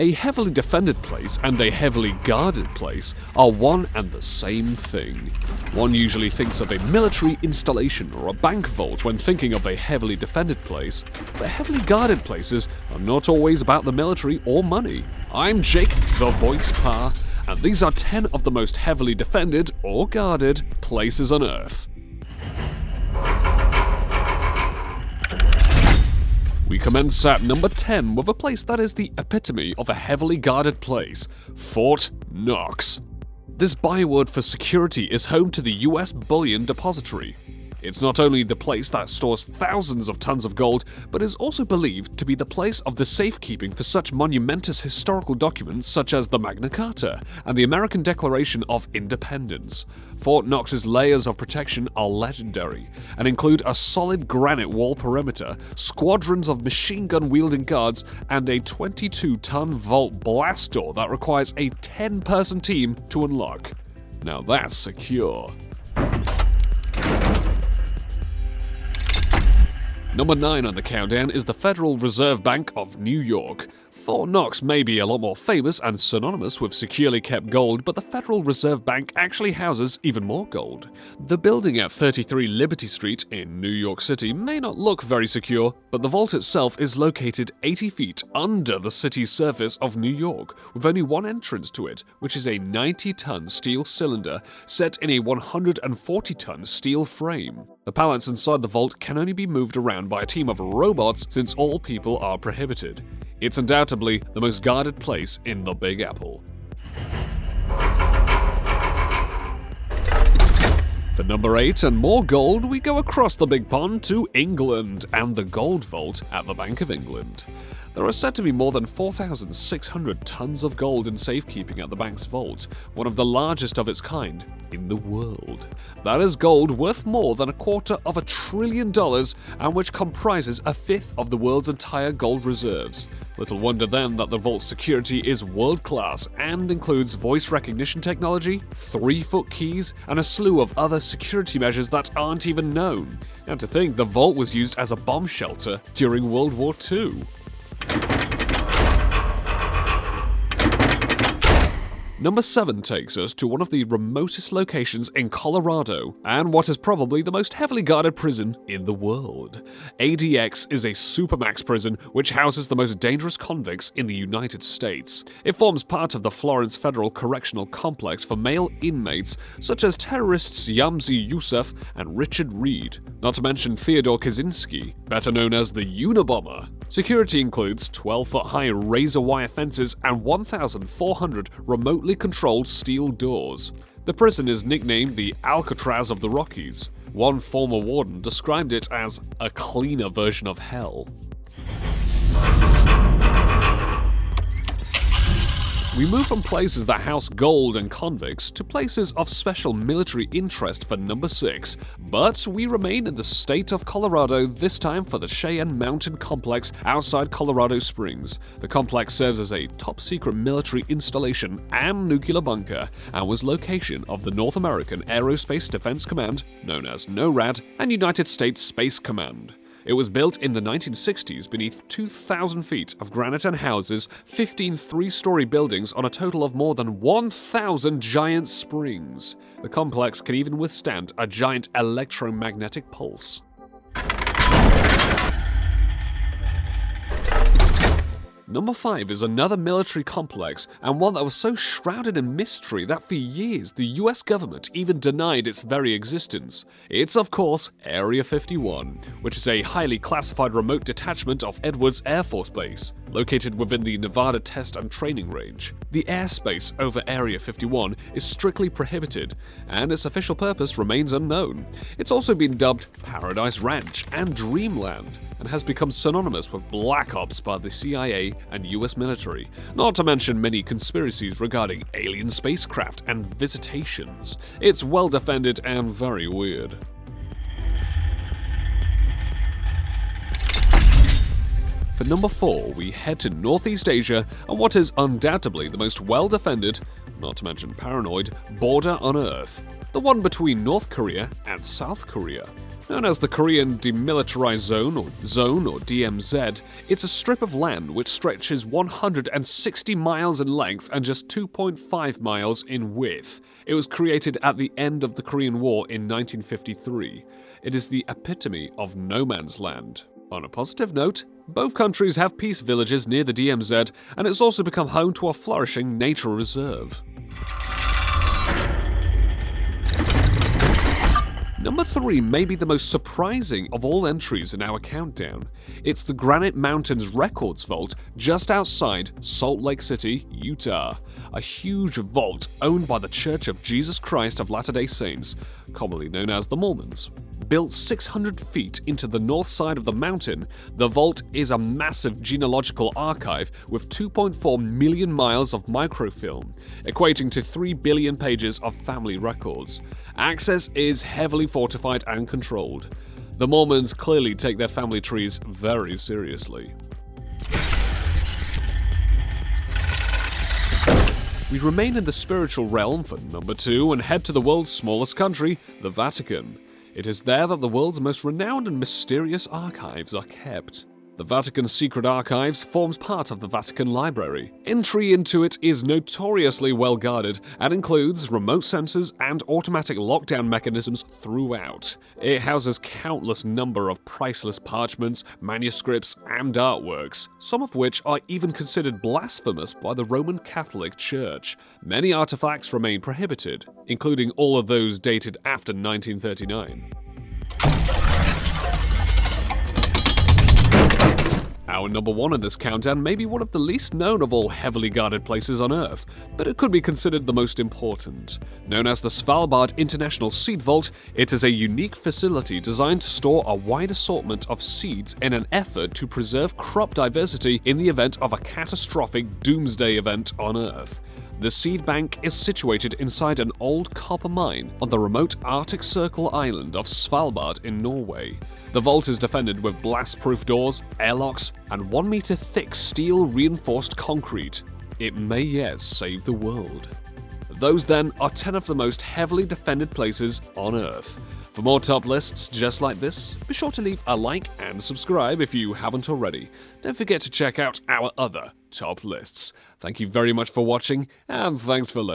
A heavily defended place and a heavily guarded place are one and the same thing. One usually thinks of a military installation or a bank vault when thinking of a heavily defended place, but heavily guarded places are not always about the military or money. I'm Jake, the Voice Pa, and these are 10 of the most heavily defended or guarded places on Earth. We commence at number 10 with a place that is the epitome of a heavily guarded place, Fort Knox. This byword for security is home to the US Bullion Depository. It's not only the place that stores thousands of tons of gold, but is also believed to be the place of the safekeeping for such monumentous historical documents such as the Magna Carta and the American Declaration of Independence. Fort Knox's layers of protection are legendary and include a solid granite wall perimeter, squadrons of machine gun-wielding guards, and a 22-ton vault blast door that requires a 10-person team to unlock. Now that's secure. Number 9 on the countdown is the Federal Reserve Bank of New York. Fort Knox may be a lot more famous and synonymous with securely kept gold, but the Federal Reserve Bank actually houses even more gold. The building at 33 Liberty Street in New York City may not look very secure, but the vault itself is located 80 feet under the city's surface of New York, with only one entrance to it, which is a 90-ton steel cylinder set in a 140-ton steel frame. The pallets inside the vault can only be moved around by a team of robots since all people are prohibited. It's undoubtedly the most guarded place in the Big Apple. For number 8 and more gold, we go across the Big Pond to England and the Gold Vault at the Bank of England. There are said to be more than 4,600 tons of gold in safekeeping at the bank's vault, one of the largest of its kind in the world. That is gold worth more than $250 billion and which comprises a fifth of the world's entire gold reserves. Little wonder then that the vault's security is world-class and includes voice recognition technology, 3-foot keys, and a slew of other security measures that aren't even known. And to think the vault was used as a bomb shelter during World War II. Number 7 takes us to one of the remotest locations in Colorado, and what is probably the most heavily guarded prison in the world. ADX is a supermax prison which houses the most dangerous convicts in the United States. It forms part of the Florence Federal Correctional Complex for male inmates such as terrorists Yamzi Youssef and Richard Reed, not to mention Theodore Kaczynski, better known as the Unabomber. Security includes 12-foot-high razor wire fences and 1,400 remotely controlled steel doors. The prison is nicknamed the Alcatraz of the Rockies. One former warden described it as a cleaner version of hell. We move from places that house gold and convicts to places of special military interest for number 6, but we remain in the state of Colorado, this time for the Cheyenne Mountain complex outside Colorado Springs. The complex serves as a top-secret military installation and nuclear bunker, and was location of the North American Aerospace Defense Command, known as NORAD, and United States Space Command. It was built in the 1960s beneath 2,000 feet of granite and houses 15 three-story buildings on a total of more than 1,000 giant springs. The complex can even withstand a giant electromagnetic pulse. Number 5 is another military complex, and one that was so shrouded in mystery that for years the US government even denied its very existence. It's of course Area 51, which is a highly classified remote detachment of Edwards Air Force Base, located within the Nevada Test and Training Range. The airspace over Area 51 is strictly prohibited, and its official purpose remains unknown. It's also been dubbed Paradise Ranch and Dreamland, and has become synonymous with black ops by the CIA and US military, not to mention many conspiracies regarding alien spacecraft and visitations. It's well defended and very weird. For number 4, we head to Northeast Asia and what is undoubtedly the most well-defended, not to mention paranoid, border on Earth, the one between North Korea and South Korea. Known as the Korean Demilitarized Zone or DMZ, it's a strip of land which stretches 160 miles in length and just 2.5 miles in width. It was created at the end of the Korean War in 1953. It is the epitome of no man's land. On a positive note, both countries have peace villages near the DMZ, and it's also become home to a flourishing nature reserve. Number 3 may be the most surprising of all entries in our countdown. It's the Granite Mountains Records Vault just outside Salt Lake City, Utah. A huge vault owned by the Church of Jesus Christ of Latter-day Saints, commonly known as the Mormons. Built 600 feet into the north side of the mountain, the vault is a massive genealogical archive with 2.4 million miles of microfilm, equating to 3 billion pages of family records. Access is heavily fortified and controlled. The Mormons clearly take their family trees very seriously. We remain in the spiritual realm for number 2 and head to the world's smallest country, the Vatican. It is there that the world's most renowned and mysterious archives are kept. The Vatican's secret archives forms part of the Vatican Library. Entry into it is notoriously well guarded and includes remote sensors and automatic lockdown mechanisms throughout. It houses countless number of priceless parchments, manuscripts, and artworks, some of which are even considered blasphemous by the Roman Catholic Church. Many artifacts remain prohibited, including all of those dated after 1939. Our number 1 in this countdown may be one of the least known of all heavily guarded places on Earth, but it could be considered the most important. Known as the Svalbard International Seed Vault, it is a unique facility designed to store a wide assortment of seeds in an effort to preserve crop diversity in the event of a catastrophic doomsday event on Earth. The seed bank is situated inside an old copper mine on the remote Arctic Circle island of Svalbard in Norway. The vault is defended with blast-proof doors, airlocks, and 1 meter thick steel-reinforced concrete. It may yet save the world. Those then are 10 of the most heavily defended places on Earth. For more top lists just like this, be sure to leave a like and subscribe if you haven't already. Don't forget to check out our other top lists. Thank you very much for watching, and thanks for listening.